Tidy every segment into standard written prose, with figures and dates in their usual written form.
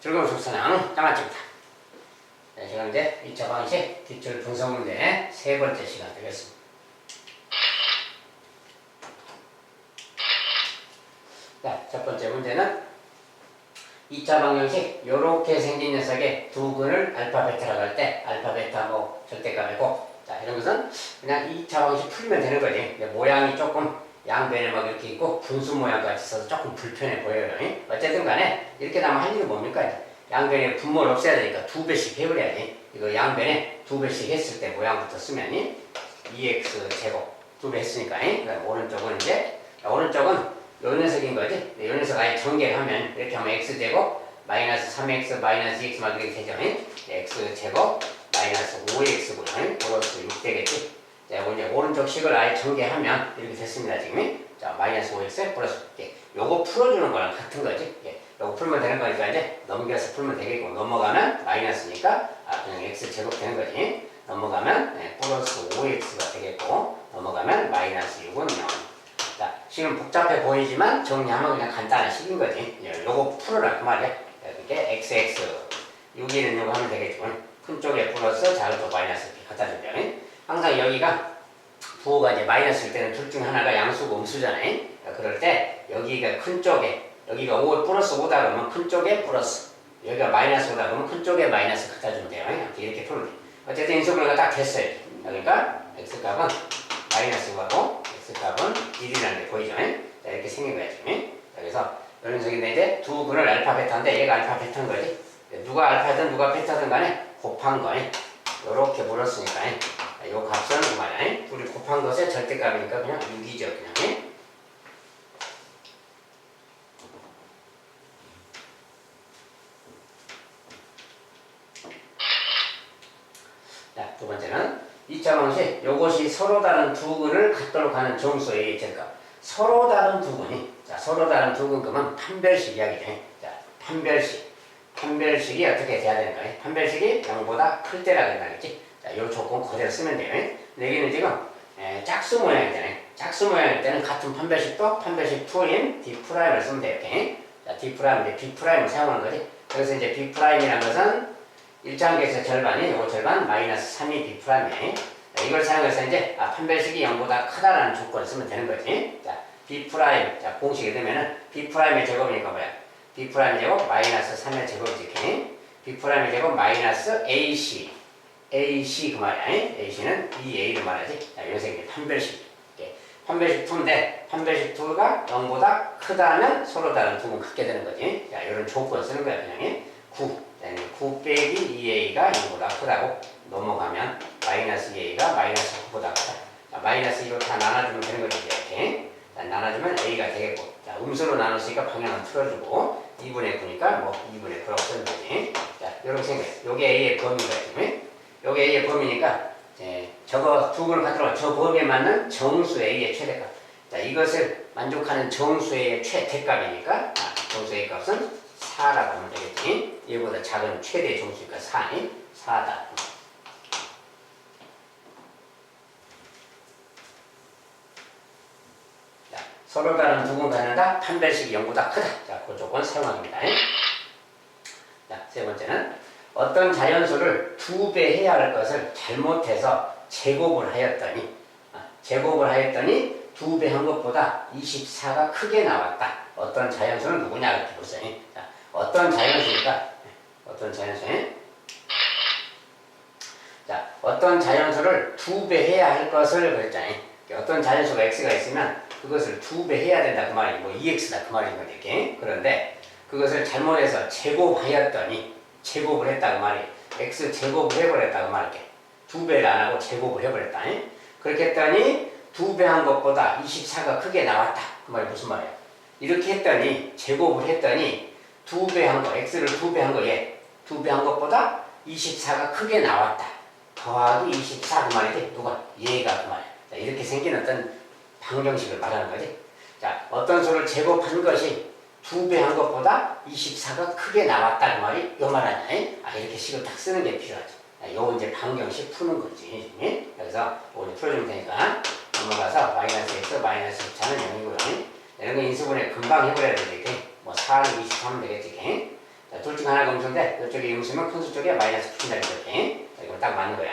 즐거운 속사랑 장아찌입니다. 네, 지금 이제 2차 방식 뒷줄 분석 문제 세 번째 시간 되겠습니다. 자, 첫 번째 문제는 2차 방정식 요렇게 생긴 녀석의 두 근을 알파 베타라고 할 때 알파 베타 뭐 절대값이고, 자 이런 것은 그냥 2차 방식 풀면 되는 거지. 근데 모양이 조금 양변에 막 이렇게 있고 분수 모양까지 있어서 조금 불편해 보여요. 어쨌든 간에 이렇게 나면 할 일은 뭡니까? 양변에 분모를 없애야 되니까 두 배씩 해버려야지. 이거 양변에 두 배씩 했을 때 모양부터 쓰면 2x 제곱 두 배 했으니까. 그다음 오른쪽은 이제 오른쪽은 요 녀석인 거지. 요 녀석 아예 전개하면 이렇게 하면 x제곱 마이너스 3x 마이너스 2x 막 이렇게 되죠. x제곱 마이너스 5x구나. 플러스 6 되겠지. 자, 이제 오른쪽 식을 아예 전개하면 이렇게 됐습니다. 지금. 자, 마이너스 5x 플러스 6. 요거 풀어주는 거랑 같은 거지. 요거 풀면 되는 거니까 이제 넘겨서 풀면 되겠고, 넘어가면 마이너스니까 그냥 x제곱 되는 거지. 넘어가면 플러스 5x가 되겠고, 넘어가면 마이너스 6은 0. 자, 식은 복잡해 보이지만 정리하면 그냥 간단한 식인 거지. 요거 풀어라 그 말이야. 이렇게 xx 6이는 요거 하면 되겠죠. 큰 쪽에 플러스 작은 쪽 마이너스 이렇게 갖다 준다면 항상 여기가 부호가 이제 마이너스일 때는 둘 중 하나가 양수고 음수잖아요. 그럴 때 여기가 큰 쪽에 여기가 5 플러스 5다 그러면 큰 쪽에 플러스, 여기가 마이너스 5다 그러면 큰 쪽에 마이너스 갖다 주면 돼요. 이렇게 풀면 돼. 어쨌든 인수분해가 딱 됐어요. 그러니까 x값은 마이너스 5하고 x값은 1이라는 게 보이죠. 자, 이렇게 생긴 거야 지금. 그래서 이런 녀석인데 이제 두 근을 알파 베타인데 얘가 알파 베타인 거지. 누가 알파든 누가 베타든 간에 곱한 거 요렇게 물었으니까 요 값은 그 말이야. 둘이 곱한 것의 절대값이니까 그냥 6이죠. 그냥. 자, 두 번째는 2차 방식. 요것이 서로 다른 두 근을 갖도록 하는 정수의 절값. 서로 다른 두 근이, 자, 서로 다른 두 근 그러면 판별식 이야기죠. 자, 판별식이 어떻게 돼야 되는가? 판별식이 0보다 클 때라 된다겠지. 자, 요 조건 그대로 쓰면 돼요. 여기는 지금 짝수 모양이잖아요. 짝수 모양일 때는 같은 판별식도 판별식 2인 D'를 쓰면 돼요. 이렇게. 자, D' 이제 B'을 사용하는 거지. 그래서 이제 B'이라는 것은 1차항계에서 절반이 요거 절반 마이너스 3이 B'이에요. 자, 이걸 사용해서 이제 판별식이 0보다 크다라는 조건을 쓰면 되는 거지. 자, B' 자, 공식이 되면은 B'의 제곱이니까 뭐야? B'의 제곱 마이너스 3의 제곱이지. B'의 제곱 마이너스 AC 그 말이야. AC는 EA를 말하지. 자, 요새 판별식. 판별식 2인데 판별식 2가 0보다 크다면 서로 다른 두 근 갖게 되는 거지. 자, 이런 조건 쓰는 거야 그냥. 9 빼기 2A가 0보다 크다고 넘어가면 마이너스 2A가 마이너스 9보다 크다. 자, 마이너스 2로 다 나눠주면 되는 거지. 이렇게. 자, 나눠주면 A가 되겠고. 자, 음수로 나눴으니까 방향은 틀어주고 2분의 9니까 뭐 2분의 9라고 쓰는 거지. 자, 이렇게 생겨요. 요게 A의 범위가 지금. 요게 A의 범위니까 저거 두 근을 갖도록 저 범위에 맞는 정수 A의 최대값. 자, 이것을 만족하는 정수 A의 최대값이니까 정수 A 값은 4라고 하면 되겠지. 얘보다 작은 최대 정수니까 4다. 자, 서로 다른 두 근 간은 다 판별식이 0보다 크다. 자, 그 조건 사용합니다. 자, 세 번째는 어떤 자연수를 2배 해야 할 것을 잘못해서 제곱을 하였더니 2배 한 것보다 24가 크게 나왔다. 어떤 자연수는 누구냐 이렇게 보세요. 자, 어떤 자연수일까? 어떤 자연수에? 자, 어떤 자연수를 2배 해야 할 것을 그랬잖아요. 어떤 자연수가 x가 있으면 그것을 2배 해야 된다 그 말이 뭐 2x다 그 말인 거지. 이렇게. 그런데 그것을 잘못해서 제곱을 했다 그 말이 x 제곱을 해버렸다 그 말이야. 2배를 안 하고 제곱을 해버렸다. 그렇게 했더니 2배 한 것보다 24가 크게 나왔다 그 말이 무슨 말이야? 이렇게 했더니 제곱을 했더니 2배 한 거, x를 2배 한 거에 2배 한 것보다 24가 크게 나왔다. 더하기 24 그 말이지. 누가? 얘가 그 말이야. 자, 이렇게 생긴 어떤 방정식을 말하는 거지. 자, 어떤 수를 제곱한 것이 2배 한 것보다 24가 크게 나왔다 그 말이 요 말 아니야. 이렇게 식을 딱 쓰는 게 필요하지. 요거 이제 방정식 푸는 거지. 그래서 오늘 풀어주면 되니까 넘어가서 마이너스 x 마이너스 4는 0이고요. 이런 거 인수분해 금방 해버려야 되지. 뭐 4는 23하면 되겠지. 자, 둘 중 하나가 음수인데 이쪽이 음수면 큰 수 쪽에 마이너스 붙인다 이렇게. 자, 이거 딱 맞는 거야.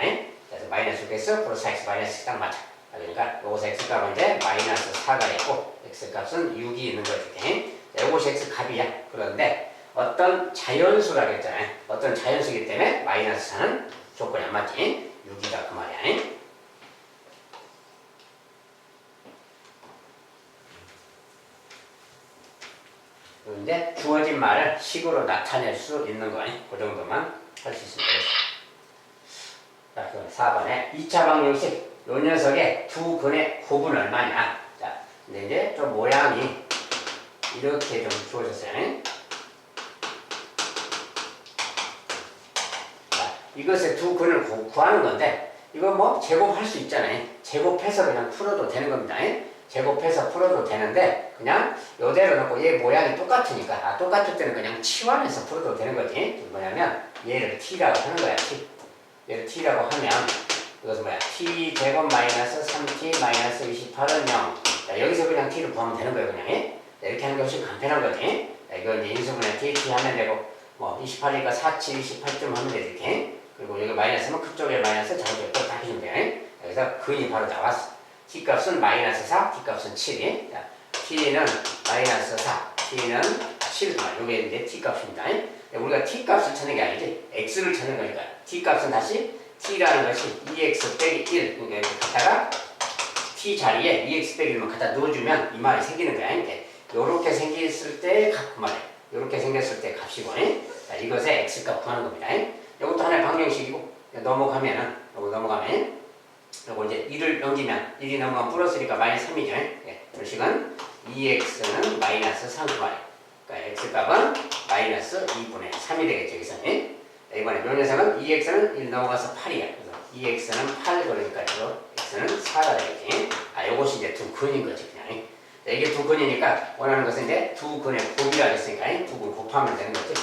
그래서 마이너스 6x 플러스 x 마이너스 딱 맞아. 그러니까 요것의 x 값은 이제 마이너스 4가 있고 x 값은 6이 있는 거지. 자, 요것이 x 값이야. 그런데 어떤 자연수라고 했잖아요. 어떤 자연수이기 때문에 마이너스 4는 조건이 안 맞지. 6이다 그 말이야. 이제 주어진 말을 식으로 나타낼 수 있는 거야. 그 정도만 할 수 있으면 되겠어. 자, 그럼 4번에 2차 방정식. 요 녀석의 두 근의 곱은 얼마냐. 자, 근데 이제 좀 모양이 이렇게 좀 주어졌어요. 자, 이것의 두 근을 구하는 건데, 이거 뭐 제곱할 수 있잖아요. 제곱해서 그냥 풀어도 되는 겁니다. 제곱해서 풀어도 되는데 그냥 요대로 놓고 얘 모양이 똑같으니까 똑같을 때는 그냥 치환해서 풀어도 되는 거지. 뭐냐면 얘를 t라고 하는 거야. t. 얘를 t라고 하면 이것은 뭐야? t 제곱 마이너스 3t 마이너스 28은 0. 자, 여기서 그냥 t를 구하면 되는 거예요. 그냥. 자, 이렇게 하는 것이 간편한 거지. 자, 이거 이제 인수분해 t 하면 되고 뭐 28이니까 4t 28점 하면 되지. 이렇게. 그리고 여기 마이너스면 그쪽에 마이너스 저쪽에 또 다 해주면 돼. 여기서 근이 바로 나왔어. t값은 마이너스 4, t값은 7이. 자, t는 마이너스 4, t는 7. 요게 이제 t값입니다. 우리가 t값을 찾는 게 아니지, x를 찾는 거니까. t값은 다시 t라는 것이 2x 빼기 1. 그러니까 이렇게 갖다가 t 자리에 2x 빼기 1만 갖다 넣어주면 이 말이 생기는 거야. 요렇게 생겼을 때 값, 그 말이야. 요렇게 생겼을 때 값이고. 자, 이것의 x값 구하는 겁니다. 이것도 하나의 방정식이고, 넘어가면 그리고 이제 1을 넘기면 1이 넘어가면 플러스니까 마이너스 3이죠. 식은 2x는 마이너스 3그 말이에요. 그러니까 x값은 마이너스 2분의 3이 되겠죠. 여기서는. 이번에 요 녀석은 2x는 1 넘어가서 8이야. 그래서 2x는 8 그러니까 이거 x는 4가 되겠지. 요것이 이제 두 근인 거지 그냥. 이게 두 근이니까 원하는 것은 이제 두 근의 곱이라 했으니까 두 근 곱하면 되는 거지.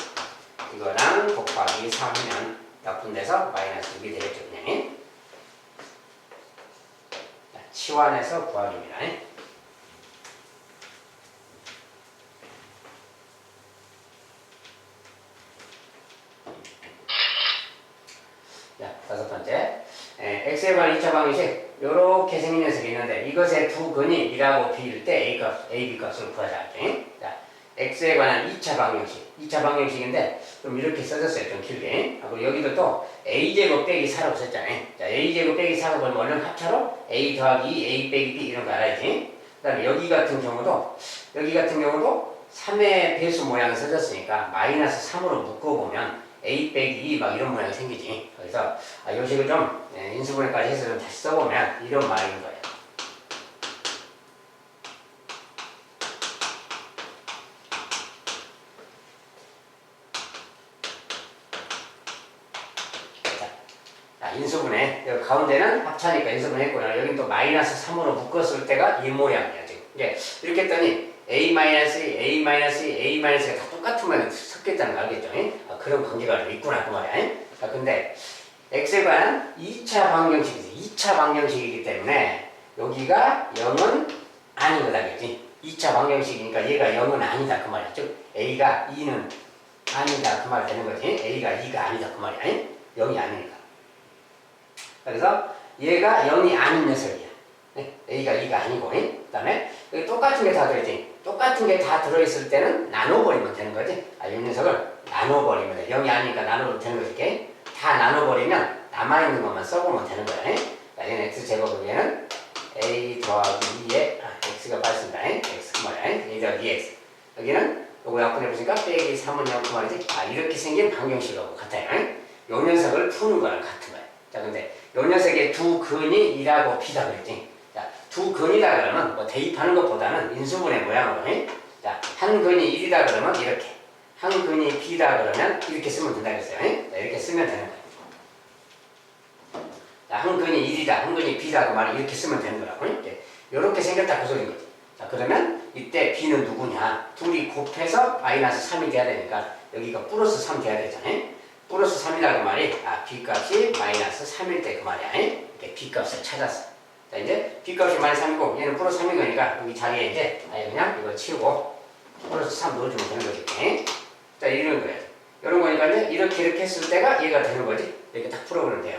이거랑 곱하기 4 하면 약분돼서 마이너스 6이 되겠죠 그냥. 치환해서 구하기입니다. 자, 다섯 번째. x에 관한 2차 방정식. 요렇게 생긴 녀석이 있는데 이것의 두 근이 1하고 b일 때 a값, ab값을 구하자. 자, x에 관한 2차 방정식. 2차 방정식인데 좀 이렇게 써졌어요. 좀 길게. 그리고 여기도 또 a제곱 빼기 4라고 썼잖아요. 자, a제곱 빼기 4가 보면 원래는 합차로 a 더하기 2, a 빼기 b 이런 거 알아야지. 그 다음에 여기 같은 경우도 3의 배수 모양이 써졌으니까 마이너스 3으로 묶어보면 a 빼기 2 막 이런 모양이 생기지. 그래서 요 식을 좀 인수분해까지 해서 좀 다시 써보면 이런 말인 거예요. 인수분해. 여기 가운데는 합차니까 인수분해 했고요. 여기는 또 마이너스 3으로 묶었을 때가 이 모양이야, 지금. 이게 이렇게 했더니 a-가 다 똑같은 모양이 섞였다는 거 알겠죠? 그런 관계가 좀 있구나, 그 말이야. 자, 근데 x에 관한 2차 방정식이지. 2차 방정식이기 때문에 여기가 0은 아닌 거다, 알겠지? 2차 방정식이니까 얘가 0은 아니다, 그 말이야. 즉, a가 2는 아니다, 그 말 되는 거지. a가 2가 아니다, 그 말이야. 0이 아니니까. 그래서 얘가 0이 아닌 녀석이야. a가 2가 아니고. 그 다음에 여기 똑같은 게 다 들어있지. 똑같은 게 다 들어있을 때는 나눠버리면 되는 거지. 이 녀석을 나눠버리면 돼. 0이 아니니까 나눠도 되는 거지. 이렇게. 다 나눠버리면 남아있는 것만 써보면 되는 거야. 얘는 x제곱은 얘는 a 더하기 2에 x가 빠졌습니다. x 그 말이야. a 더하기 2x. 여기는 요거 약분해보니까 빼기 3은 0 그 말이지. 이렇게 생긴 방정식하고 같아요. 요 녀석을 푸는 거랑 같은 거야. 자, 근데 요 녀석의 두 근이 2라고 b다 그랬지. 자, 두 근이다 그러면 뭐 대입하는 것보다는 인수분해 모양으로. 자, 한 근이 1이다 그러면 이렇게. 한 근이 b다 그러면 이렇게 쓰면 된다 그랬어요. 자, 이렇게 쓰면 되는 거예요. 자, 한 근이 1이다, 한 근이 b다 그 말은 이렇게 쓰면 되는 거라고. 이렇게 생겼다 그 소리인 거지. 자, 그러면 이때 b는 누구냐? 둘이 곱해서 마이너스 3이 돼야 되니까 여기가 플러스 3 돼야 되잖아요. 플러스 3이라고 그 말이 b값이 마이너스 3일 때 그 말이야. 이렇게 b값을 찾았어. 자, 이제 b값이 마이너스 3이고 얘는 플러스 3인 거니까 여기 자리에 이제 그냥 이걸 치우고 플러스 3 넣어주면 되는 거지. 자, 이런 거예요. 이런 거니까 이제 이렇게 했을 때가 얘가 되는 거지. 이렇게 딱 풀어보면 돼요.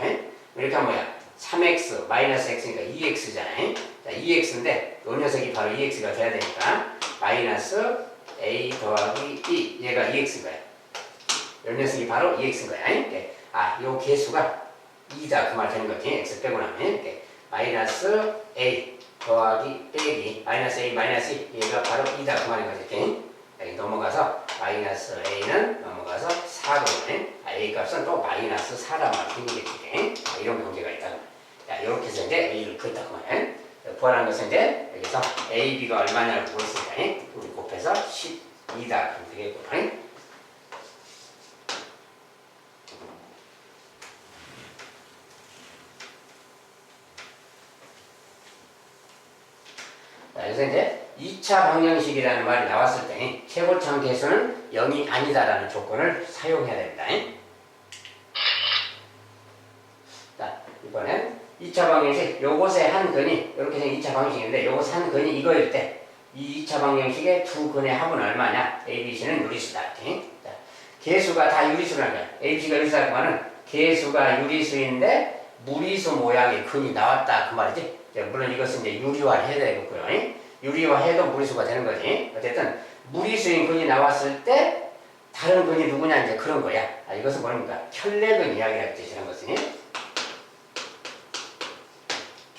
이렇게 하면 뭐야? 3x 마이너스 x니까 2x잖아요. 자, 2x인데 이 녀석이 바로 2x가 돼야 되니까 마이너스 a 더하기 2 얘가 2x인 거야. 이 녀석이 바로 2x인 거야. 아, 요 개수가 2다 그 말 되는 거지. x 빼고 나면 이렇게 마이너스 a 더하기 빼기 마이너스 a 마이너스 2 얘가 바로 2다 그 말인 거지. 이렇게. 여기 넘어가서 마이너스 a는 넘어가서 4거든. a 값은 또 마이너스 4란 말이 되겠지. 이런 관계가 있다고. 자, 이렇게 해서 이제 a를 구했다고 말이야. 구하라는 것은 이제 여기서 a, b가 얼마냐고 물었으니까 우리 곱해서 12다 그럼 되겠고. 자, 그래서 이제 2차 방정식이라는 말이 나왔을 때 최고차원 계수는 0이 아니다라는 조건을 사용해야 됩니다. 자, 이번엔 2차 방정식 요것의 한 근이 이렇게 생긴 2차 방정식인데 요것 한 근이 이거일 때 이 2차 방정식의 두 근의 합은 얼마냐? A, B, C는 유리수다. 이렇게. 자, 개수가 다 유리수라는 거야. A, B, C가 유리수라는 거는 개수가 유리수인데 무리수 모양의 근이 나왔다 그 말이지. 물론 이것은 이제 유리화를 해야 되겠고요. 유리화해도 무리수가 되는 거지. 어쨌든 무리수인 근이 나왔을 때 다른 근이 누구냐 이제 그런 거야. 아, 이것은 뭡니까? 켤레근 이야기를 뜻이라는 것은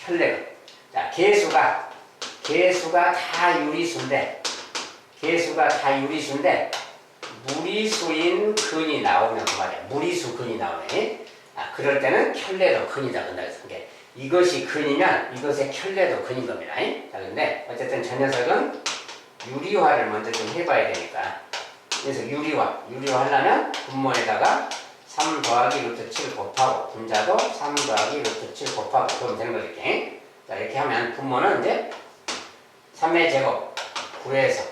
켤레근. 자, 개수가 다 유리수인데 무리수인 근이 나오면 그 말이야. 무리수 근이 나오네. 아, 그럴 때는 켤레도 근이다 그런다 그래서 이것이 근이면 이것의 켤레도 근인 겁니다. 자, 근데 어쨌든 저 녀석은 유리화를 먼저 좀 해봐야 되니까. 그래서 유리화 하려면 분모에다가 3 더하기 루트 7 곱하고 분자도 3 더하기 루트 7 곱하고 그러면 되는 거죠. 이렇게. 자, 이렇게 하면 분모는 이제 3의 제곱 9에서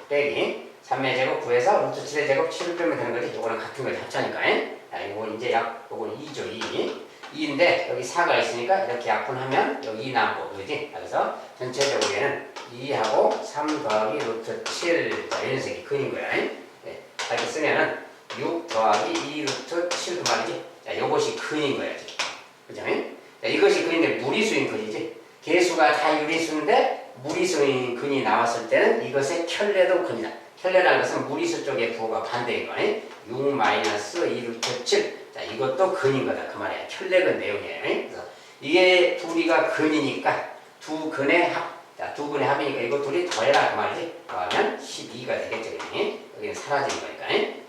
빼기 3의 제곱 9에서 루트 7의 제곱 7을 빼면 되는 거지. 요거랑 같은 거지. 합차니까. 자, 이거 이제 요건 2죠. 2인데 여기 4가 있으니까 이렇게 약분하면 여기 2 남고 그지? 그래서 전체적으로 얘는 2하고 3 더하기 루트 7 자, 이런 색이 근인 거야. 네. 이렇게 쓰면은 6 더하기 2 루트 7 그 말이지. 자, 요것이 근인 거야. 그죠? 자, 이것이 근인데 무리수인 근이지. 개수가 다 유리수인데 무리수인 근이 나왔을 때는 이것의 켤레도 근이다. 켤레라는 것은 무리수 쪽의 부호가 반대인 거야. 6 마이너스 2 루트 7 자, 이것도 근인 거다. 그 말이야. 켤레근 내용이에요. 그래서 이게 둘이가 근이니까 두 근의 합. 자, 두 근의 합이니까 이거 둘이 더해라. 그 말이지. 더하면 12가 되겠죠. 여기는 사라지는 거니까.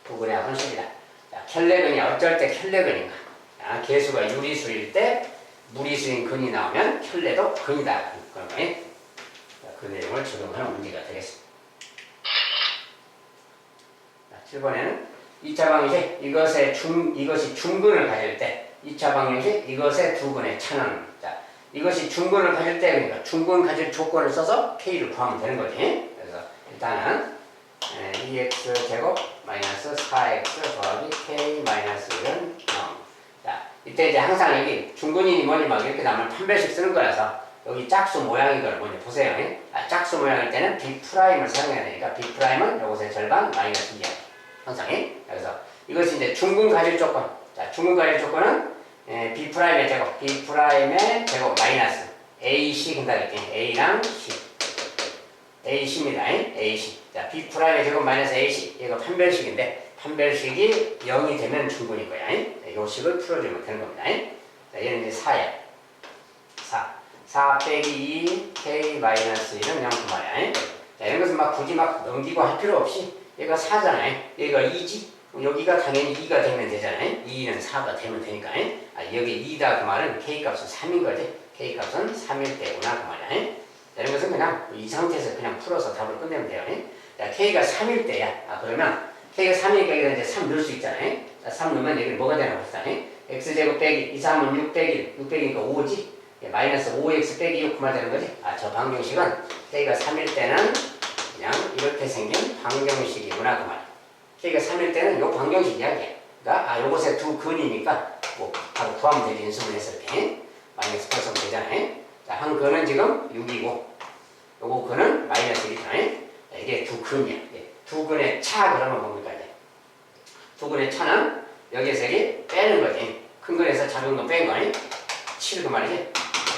두 근의 합은 10이다. 자, 켤레근이 어쩔 때 켤레근인가? 자, 개수가 유리수일 때 무리수인 근이 나오면 켤레도 근이다. 그런 거예요. 자, 그 내용을 적용하는 문제가 되겠습니다. 자, 7번에는 2차 방정식 이것이 중근을 가질 때 2차 방정식 이것의 두 근의 차는 자, 이것이 중근을 가질 때 그러니까 중근 가질 조건을 써서 K를 구하면 되는 거지. 그래서 일단은 2x 제곱 마이너스 4x 더하기 K 마이너스 1은 0. 자, 이때 이제 항상 여기 중근이니 뭐니 막 이렇게 나면 판별식 쓰는 거라서 여기 짝수 모양인 걸 먼저 보세요. 아, 짝수 모양일 때는 B'을 사용해야 되니까 B'은 요것의 절반 마이너스 2야. 항상. 그래서 이것이 이제 중근 가질 조건. 자, 중근 가질 조건은 B'의 제곱, B'의 제곱 마이너스 AC 근다 이렇게 A랑 C. AC입니다. AC. 자, B'의 제곱 마이너스 AC. 이거 판별식인데 판별식이 0이 되면 중근인 거야. 이 식을 풀어주면 되는 겁니다. 자, 얘는 이제 4야. 4 빼기 2 K 마이너스 1은 0 그 말이야. 자, 이런 것은 막 굳이 막 넘기고 할 필요 없이 얘가 4잖아요. 얘가 2지. 여기가 당연히 2가 되면 되잖아요. 2는 4가 되면 되니까. 아, 여기 2다 그 말은 K값은 3인 거지. K값은 3일 때구나 그 말이야. 자, 이런 것은 그냥 이 상태에서 그냥 풀어서 답을 끝내면 돼요. 자, K가 3일 때야. 아, 그러면 K가 3이니까 여기다 이제 3 넣을 수 있잖아요. 자, 3 넣으면 여기 뭐가 되나 봅시다. X제곱 빼기 2, 3은 6 빼기 6 빼기니까 5지. 마이너스 5x 빼기 6 그 말 되는 거지. 아, 저 방정식은 K가 3일 때는 그냥 이렇게 생긴 방정식이구나 그 말. K가 3일 때는 요 방정식 이야기야. 그러니까 아, 요것의 두 근이니까 뭐 바로 구하면 되지. 인수분 했을 때 마이너스 플러스 되잖아요. 자, 한 근은 지금 6이고 요거 근은 마이너스 1이잖아요. 이게 두 근이야. 두 근의 차 그러면 뭡니까 이제 두근의 차는 여기에서 여기 빼는 거지. 큰 거에서 작은 거 뺀 거 아니? 7 그 말이지.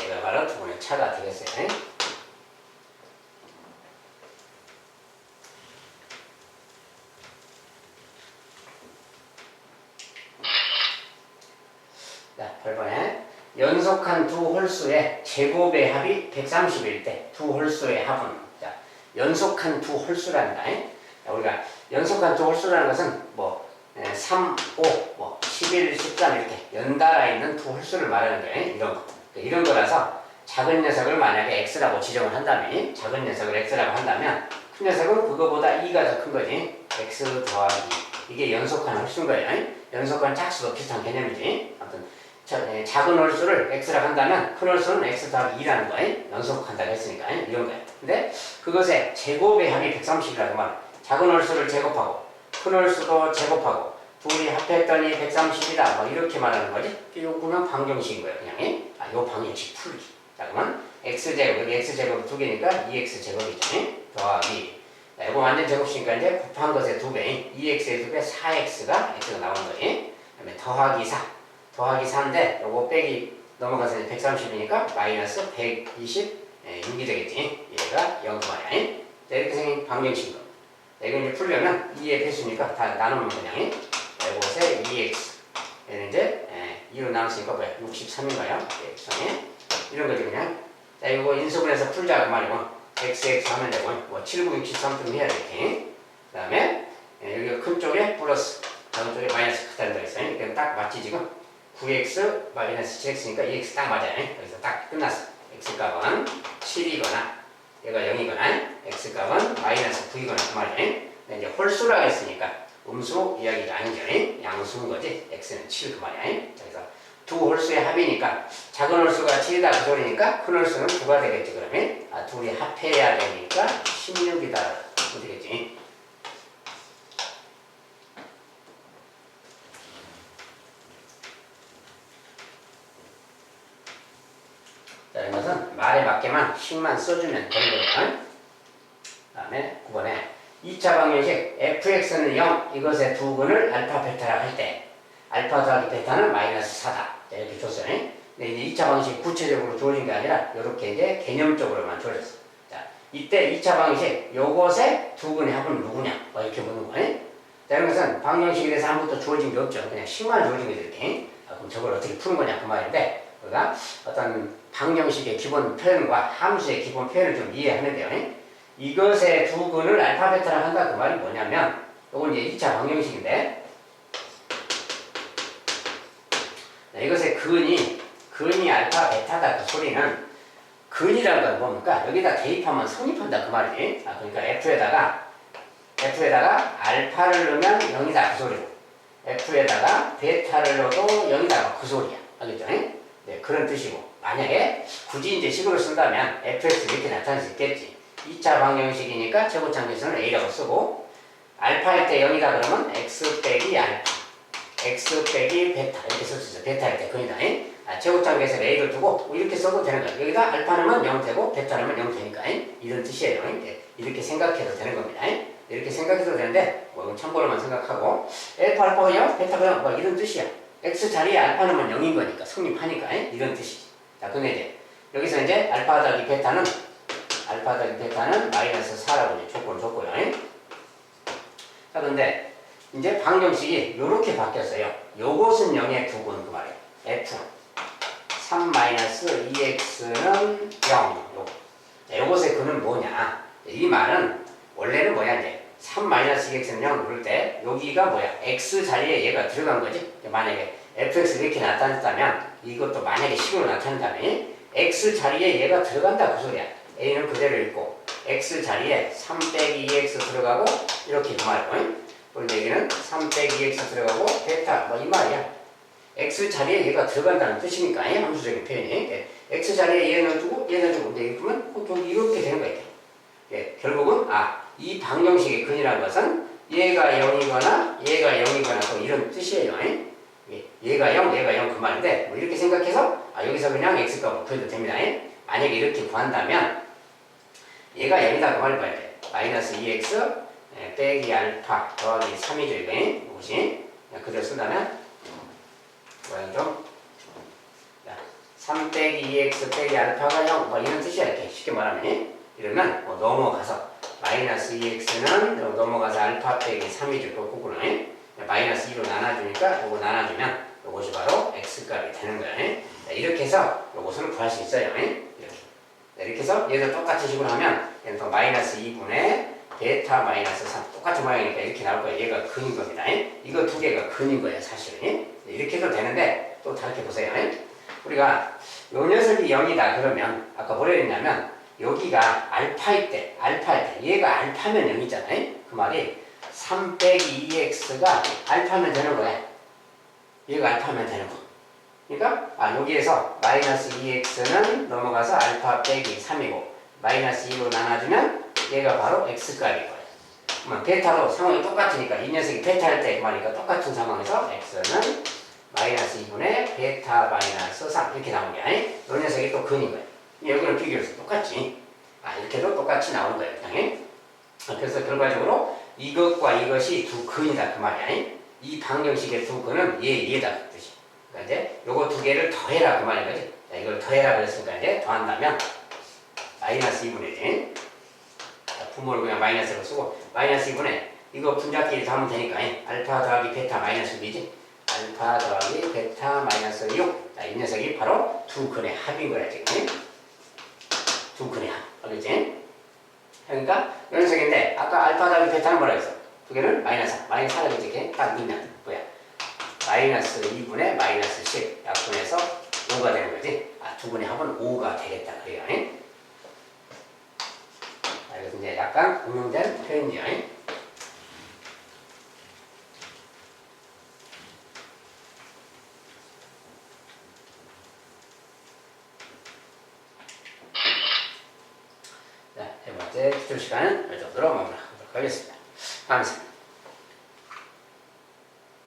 이거 바로 두근의 차가 되겠어요. 자, 8번에 연속한 두 홀수의 제곱의 합이 130일 때 두 홀수의 합은, 자, 연속한 두 홀수라는 거. 우리가 연속한 두 홀수라는 것은 뭐 3, 5, 뭐 11, 13 이렇게 연달아 있는 두 홀수를 말하는 거예요. 이런 거. 이런 거라서 작은 녀석을 만약에 x라고 지정을 한다면, 작은 녀석을 x라고 한다면 큰 녀석은 그거보다 2가 더 큰 거지. x 더하기 이게 연속한 홀수인 거예요. 연속한 짝수도 비슷한 개념이지. 아무튼 작은 홀수를 x라고 한다면 큰 홀수는 x 더하기 2라는 거예요. 연속한다고 했으니까 이런 거예요. 근데 그것의 제곱의 합이 130이라고 말해. 작은 홀수를 제곱하고 큰 홀수도 제곱하고 둘이 합했더니 130이다. 뭐 이렇게 말하는 거지. 이거 그냥 방정식인 거예요. 그냥. 요 방정식 풀기. 자, 그러면 x제곱, 여기 x제곱 2개니까 2x제곱이죠. 더하기. 자, 이거 완전 제곱식이니까 이제 곱한 것의 2배, 2x의 2배, 4x가 나오는 거지. 그 다음에 더하기 4. 더하기 4인데 요거 빼기 넘어가서 130이니까 마이너스 126이 되겠지. 얘가 0 말이야. 자, 이렇게 생긴 방정식인 거. 자, 이거 이제 풀려면 2의 배수니까 다 나누면 그냥 이곳에 2x 얘는 이제 2로 나눴으니까 뭐야? 63인가요? 이런 거지 그냥. 자, 이거 인수분해서 풀자 그 말이고 x 하면 되고 뭐 7, 9, 63좀 해야 되겠지. 그 다음에 여기가 큰 쪽에 플러스 다음 쪽에 마이너스 크다는 거 있어요. 그러니까 딱 맞지 지금. 9x 마이너스 7x니까 2x 딱 맞아요. 여기서 딱 끝났어. x값은 7이거나 얘가 0이거나 x값은 마이너스 9이거나 그 말이에요. 이제 홀수라고 했으니까 음수 이야기가 아니죠. 양수인 거지. x는 7 그 말이야. 그래서 두 홀수의 합이니까 작은 홀수가 7이다 그 소리니까 큰 홀수는 9가 되겠지. 그러면 둘이 합해야 되니까 16이다 되겠지. 자, 이것은 말에 맞게만 10만 써주면 되는 거예요. 그 다음에 9번에 2차 방정식 fx는 0 이것의 두근을 알파 베타라고 할 때 알파 더하기 베타는 마이너스 4다. 자, 이렇게 줬어요. 근데 이제 2차 방정식이 구체적으로 주어진 게 아니라 이렇게 이제 개념적으로만 주어졌어. 자, 이때 2차 방정식 요것의 두근의 합은 누구냐? 뭐 이렇게 묻는 거예요. 자, 이런 것은 방정식에 대해서 아무것도 주어진 게 없죠. 그냥 10만 주어진 거죠. 이렇게. 그럼 저걸 어떻게 푸는 거냐 그 말인데 우리가 어떤 방정식의 기본 표현과 함수의 기본 표현을 좀 이해하는데요. 이것의 두근을 알파 베타라고 한다 그 말이 뭐냐면 이건 이제 2차 방정식인데 이것의 근이 알파 베타다 그 소리는 근이라는 건 뭡니까? 여기다 대입하면 성립한다 그 말이지. 그러니까 F에다가 알파를 넣으면 0이다 그 소리고 F에다가 베타를 넣어도 0이다 그 소리야. 알겠죠? 네, 그런 뜻이고 만약에 굳이 이제 식으로 쓴다면 fx 이렇게 나타낼 수 있겠지. 2차 방정식이니까 최고창계수는 a라고 쓰고 알파일 때 0이다 그러면 x 빼기 알파 x 빼기 베타 이렇게 쓸 수 있어. 베타일 때 근이다. 최고창계수는 a를 두고 이렇게 써도 되는 거야. 여기다 알파 넣으면 0 되고 베타 넣으면 0 되니까 이런 뜻이에요. 이렇게 생각해도 되는 겁니다. 이렇게 생각해도 되는데 뭐 이건 참고로만 생각하고 알파가 0 베타가 0 뭐 이런 뜻이야. x 자리에 알파 넣으면 0인 거니까 성립하니까 이런 뜻이지. 자, 근데 이제 여기서 이제 알파 더하기 베타는 마이너스 4라고 이제 조건을 줬고요. 자, 근데 이제 방정식이 요렇게 바뀌었어요. 요것은 0의 두근 그 말이에요. f 3 마이너스 2x는 0. 자, 요것의 근은 뭐냐? 이 말은 원래는 뭐야 이제 3 마이너스 2x는 0 그럴 때 여기가 뭐야? x 자리에 얘가 들어간 거지. 만약에 fx 이렇게 나타냈다면 이것도 만약에 식으로 나타낸다면 x 자리에 얘가 들어간다 그 소리야. a는 그대로 있고 x 자리에 3 빼기 2x 들어가고 이렇게 그 말이고 그런데 여기는 3 빼기 2x 들어가고 베타 뭐 이 말이야. x 자리에 얘가 들어간다는 뜻이니까 함수적인 표현이 x 자리에 얘는 주고 얘는 주고 근데 그러면 좀 이렇게 되는 거예요. 결국은 이 방정식의 근이라는 것은 얘가 0이거나 또 이런 뜻이에요. 얘가 0 그 말인데 뭐 이렇게 생각해서 여기서 그냥 x값을 구해도 됩니다. 만약에 이렇게 구한다면 얘가 0이다 그 말을 봐야 돼. 마이너스 2x 빼기 알파 더하기 3이죠 이거. 이것이 그냥 그대로 쓴다면 모양 좀 3 빼기 2x 빼기 알파가 0 뭐 이런 뜻이야. 이렇게 쉽게 말하면 이러면 넘어가서 마이너스 2x는 넘어가서 알파 빼기 3이죠. 거꾸로는 마이너스 2로 나눠주니까 요거 나눠주면 요것이 바로 x값이 되는 거예요. 이렇게 해서 요것을 구할 수 있어요. 이렇게 해서 얘도 똑같은 식으로 하면 얘는 또 마이너스 2분의 베타 마이너스 3 똑같은 모양이니까 이렇게 나올 거예요. 얘가 근인 겁니다. 이거 두 개가 근인 거예요. 사실은. 이렇게 해도 되는데 또 다르게 보세요. 우리가 요 녀석이 0이다 그러면 아까 뭐라 했냐면 여기가 알파일 때 얘가 알파면 0이잖아요. 그 말이 3 빼기 2x가 알파면 되는 거야. 얘가 알파면 되는 거. 그러니까 여기에서 마이너스 2x는 넘어가서 알파 빼기 3이고 마이너스 2로 나눠주면 얘가 바로 x값일 거예요. 그러면 베타로 상황이 똑같으니까 이 녀석이 베타일 때 그 말이니까 똑같은 상황에서 x는 마이너스 2분의 베타 마이너스 3 이렇게 나온 거야. 이 녀석이 또 근인 거예요. 여기는 비교해서 똑같지. 이렇게도 똑같이 나오는 거예요. 당연히. 그래서 결과적으로 이것과 이것이 두 근이다 그 말이야. 이 방정식의 두 근은 얘다 그 뜻이. 그러니까 이제 요거 두 개를 더해라 그 말인 거지. 자, 이걸 더해라 그랬으니까 이제 더한다면 마이너스 2분의 부모를 그냥 마이너스로 쓰고 마이너스 2분의 이거 분자끼리 더하면 되니까 알파 더하기 베타 마이너스 6이지. 알파 더하기 베타 마이너스 6. 자, 이 녀석이 바로 두 근의 합인 거야 지금. 두 근의 합. 알겠지? 그러니까 이 녀석인데 아까 알파 더하기 베타는 뭐라 했어? 두 개는 마이너스 4. 마이너스 4를 이렇게 딱 넣으면 뭐야? 마이너스 2분의 마이너스 10 약분해서 5가 되는 거지. 두 분의 합은 5가 되겠다 그래요. 그래서 이제 약간 응용된 표현이에요. 자, 세 번째 기출 시간은 이 정도로 마무리하도록 하겠습니다. 감사합니다.